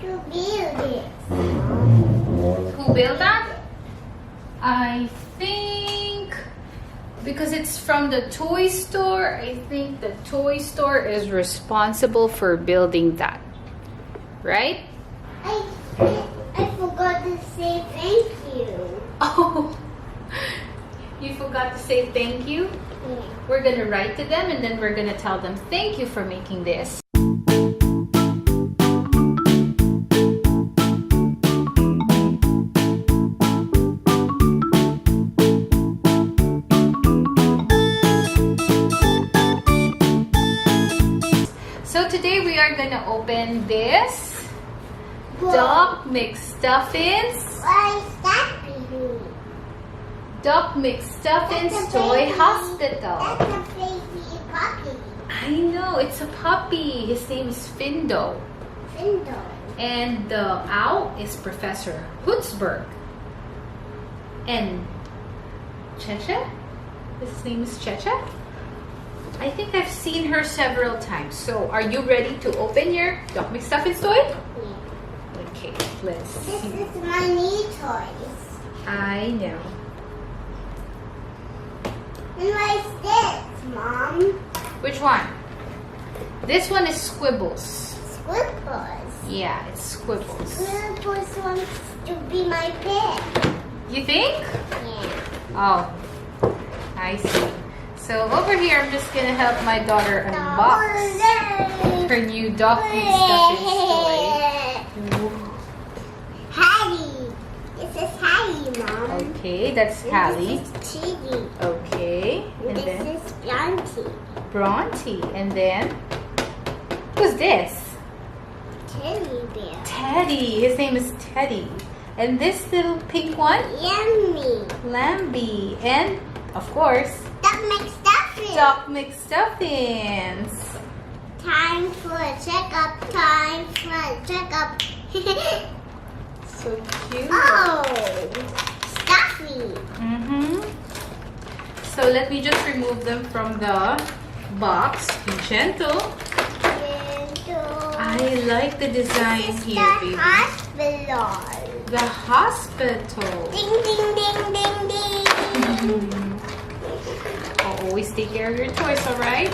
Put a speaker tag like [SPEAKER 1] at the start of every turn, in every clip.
[SPEAKER 1] to build it?
[SPEAKER 2] Who built that? I think because it's from the toy store, I think the toy store is responsible for building that. Right?
[SPEAKER 1] I forgot to say thank you.
[SPEAKER 2] Oh, you forgot to say thank you?
[SPEAKER 1] Yeah.
[SPEAKER 2] We're gonna write to them and then we're gonna tell them thank you for making this. So today we are gonna open this Doc McStuffins.
[SPEAKER 1] What is that baby?
[SPEAKER 2] Doc McStuffins Toy Hospital.
[SPEAKER 1] That's a baby puppy.
[SPEAKER 2] I know, it's a puppy. His name is Findo.
[SPEAKER 1] Findo.
[SPEAKER 2] And the owl is Professor Hootsberg. And Cheche? His name is Cheche? I think I've seen her several times. So, are you ready to open your Doc McStuffins toy?
[SPEAKER 1] Yeah.
[SPEAKER 2] Okay, let's
[SPEAKER 1] This
[SPEAKER 2] see.
[SPEAKER 1] is my new toys.
[SPEAKER 2] I know.
[SPEAKER 1] And what is this, Mom?
[SPEAKER 2] Which one? This one is Squibbles.
[SPEAKER 1] Squibbles.
[SPEAKER 2] Yeah, it's Squibbles.
[SPEAKER 1] Squibbles wants to be my pet.
[SPEAKER 2] You think?
[SPEAKER 1] Yeah.
[SPEAKER 2] Oh, I see. So over here, I'm just gonna help my daughter unbox her new Doc McStuffins toy.
[SPEAKER 1] Hallie. This is Hallie, Mom.
[SPEAKER 2] Okay, that's Hallie.
[SPEAKER 1] This is Chidi.
[SPEAKER 2] Okay, and
[SPEAKER 1] This
[SPEAKER 2] then
[SPEAKER 1] is Bronte.
[SPEAKER 2] Bronte, and then who's this?
[SPEAKER 1] Teddy bear.
[SPEAKER 2] Teddy. His name is Teddy. And this little pink one,
[SPEAKER 1] Yummy.
[SPEAKER 2] Lambie, and of course,
[SPEAKER 1] Doc McStuffins.
[SPEAKER 2] Doc McStuffins.
[SPEAKER 1] Time for a checkup. Time for a checkup.
[SPEAKER 2] So cute.
[SPEAKER 1] Oh, Stuffy.
[SPEAKER 2] So let me just remove them from the box. Be gentle. I like the design
[SPEAKER 1] This is
[SPEAKER 2] here,
[SPEAKER 1] the
[SPEAKER 2] baby.
[SPEAKER 1] hospital.
[SPEAKER 2] The hospital.
[SPEAKER 1] Ding, ding, ding, ding, ding.
[SPEAKER 2] Always take care of your toys, alright?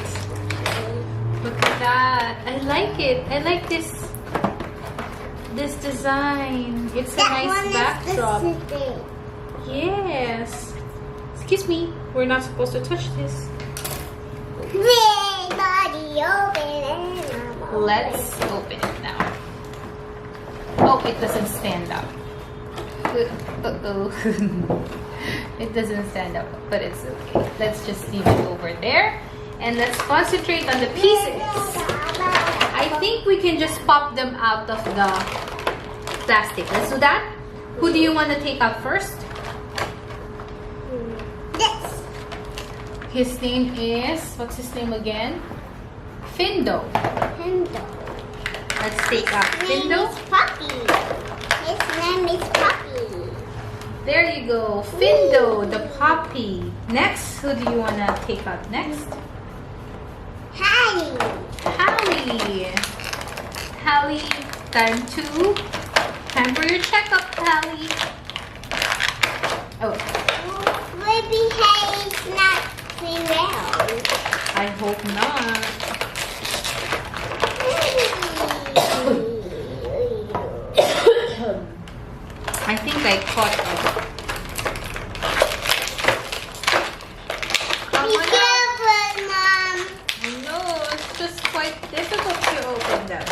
[SPEAKER 2] Look at that. I like it. I like this design. It's a nice backdrop.
[SPEAKER 1] Is the thing.
[SPEAKER 2] Yes. Excuse me. We're not supposed to touch this.
[SPEAKER 1] Everybody open it.
[SPEAKER 2] Let's open it now. Oh, it doesn't stand up. Uh-oh. It doesn't stand up, but it's okay. Let's just leave it over there. And let's concentrate on the pieces. I think we can just pop them out of the plastic. Let's do that. Who do you want to take out first?
[SPEAKER 1] This.
[SPEAKER 2] His name is, what's his name again? Findo.
[SPEAKER 1] Findo.
[SPEAKER 2] Let's take out
[SPEAKER 1] His name
[SPEAKER 2] Findo.
[SPEAKER 1] is Puppy. His name is Puppy.
[SPEAKER 2] There you go. Findo, the puppy. Next, who do you want to take out next?
[SPEAKER 1] Hallie.
[SPEAKER 2] Hallie. Hallie, time for your checkup, Hallie. Oh,
[SPEAKER 1] Maybe Hallie's not very well.
[SPEAKER 2] I hope not. I think I caught it.
[SPEAKER 1] Be careful, Mom.
[SPEAKER 2] I know, it's just quite difficult to open them.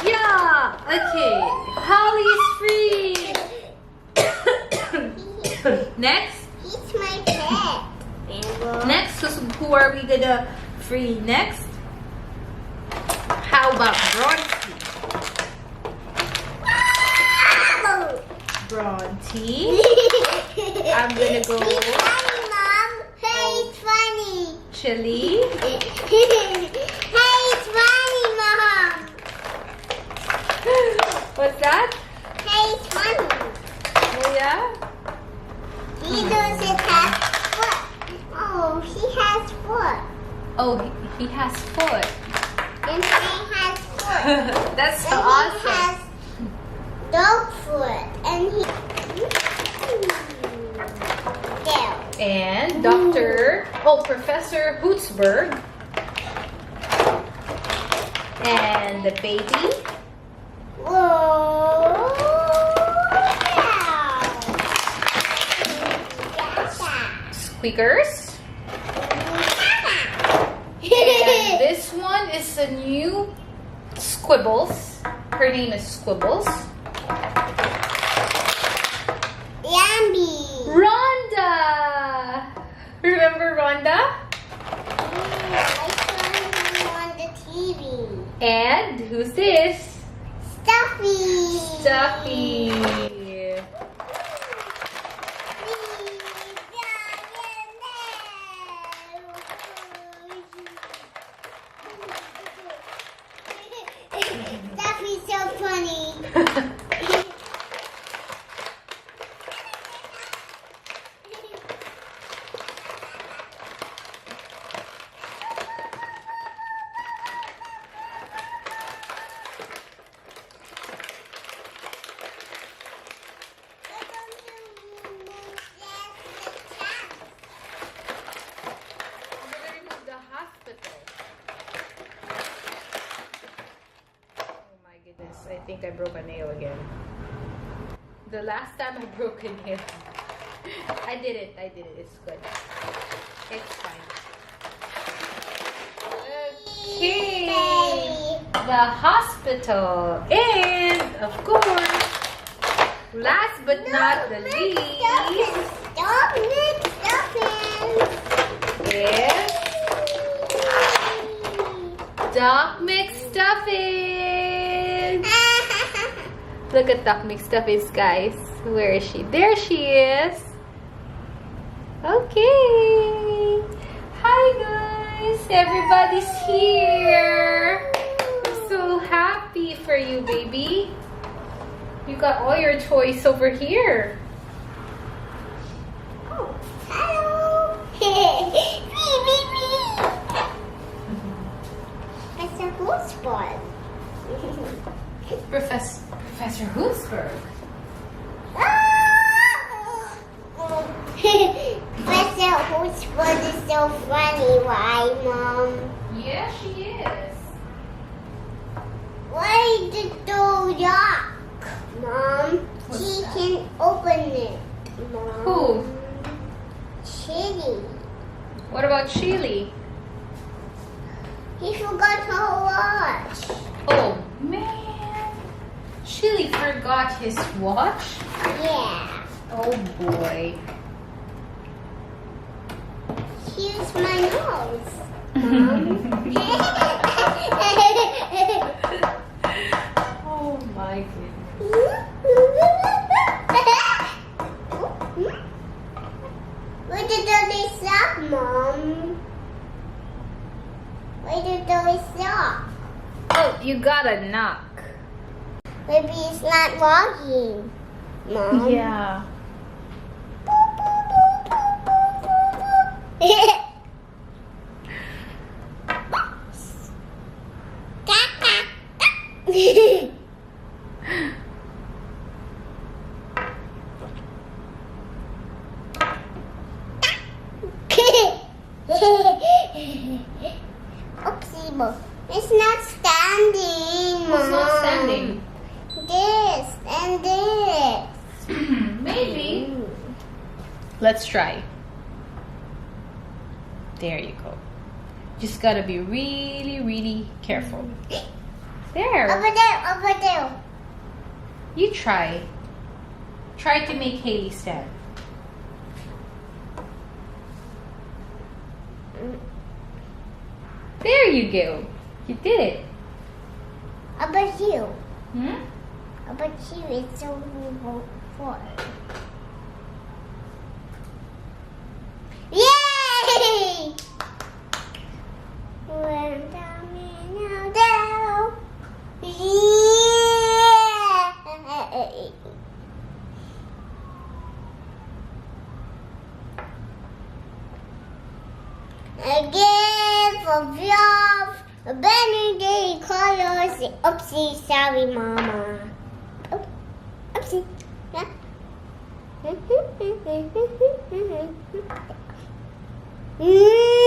[SPEAKER 2] Yeah, okay. Hallie's free. Next.
[SPEAKER 1] He's my pet.
[SPEAKER 2] Next, who are we gonna free next? How about Bronte? Bronte. I'm gonna go.
[SPEAKER 1] He's funny, Mom. Hey, it's funny.
[SPEAKER 2] Chili.
[SPEAKER 1] Hey, it's funny, Mom.
[SPEAKER 2] What's that?
[SPEAKER 1] Hey, it's funny.
[SPEAKER 2] Oh yeah?
[SPEAKER 1] He doesn't have foot. Oh, he has foot.
[SPEAKER 2] Oh, he has foot.
[SPEAKER 1] And he has foot. foot.
[SPEAKER 2] That's
[SPEAKER 1] And he
[SPEAKER 2] awesome.
[SPEAKER 1] has dog foot. And he... There.
[SPEAKER 2] And Professor Hootsberg. And the baby.
[SPEAKER 1] Whoa.
[SPEAKER 2] Squeakers. And this one is a new Squibbles. Her name is Squibbles.
[SPEAKER 1] Lambie.
[SPEAKER 2] Rhonda! Remember Rhonda?
[SPEAKER 1] I saw him on the TV.
[SPEAKER 2] And who's this?
[SPEAKER 1] Stuffy.
[SPEAKER 2] Stuffy.
[SPEAKER 1] Stuffy's so funny.
[SPEAKER 2] I think I broke a nail again. The last time I broke a nail. I did it. It's good. It's fine. Okay. The hospital. And, of course, last but not the least,
[SPEAKER 1] Doc McStuffins.
[SPEAKER 2] is Doc McStuffins. Look at Doc McStuffins, guys. Where is she? There she is. Okay. Hi, guys. Everybody's here. I'm so happy for you, baby. You got all your toys over here.
[SPEAKER 1] Oh, hello. It's a goose spot.
[SPEAKER 2] Professor Hootsberg.
[SPEAKER 1] Professor Hootsberg is so funny, why, Mom?
[SPEAKER 2] Yeah, she is.
[SPEAKER 1] Why the door lock, Mom?
[SPEAKER 2] What's
[SPEAKER 1] She
[SPEAKER 2] that?
[SPEAKER 1] can open it, Mom.
[SPEAKER 2] Who?
[SPEAKER 1] Chili.
[SPEAKER 2] What about Chili?
[SPEAKER 1] He forgot her watch.
[SPEAKER 2] Oh, man. Chili forgot his watch?
[SPEAKER 1] Yeah.
[SPEAKER 2] Oh, boy.
[SPEAKER 1] Here's my nose, Mom.
[SPEAKER 2] Oh, my goodness.
[SPEAKER 1] Where did they stop, Mom? Where did they stop?
[SPEAKER 2] Oh, you gotta knock.
[SPEAKER 1] Maybe it's not walking, Mom.
[SPEAKER 2] Yeah.
[SPEAKER 1] Oopsie, it's not standing, Mom.
[SPEAKER 2] It's not standing.
[SPEAKER 1] This and this.
[SPEAKER 2] Maybe. Let's try. There you go. Just gotta be really, really careful. There.
[SPEAKER 1] Over there, over there.
[SPEAKER 2] You try. Try to make Haley stand. There you go. You did it.
[SPEAKER 1] Over here.
[SPEAKER 2] Hmm?
[SPEAKER 1] Over here, it's so far. Yay! When down and down. Yeah! A gift of love Benny colors. Oopsie, sorry, Mama. Oh, oopsie. Yeah. Mm.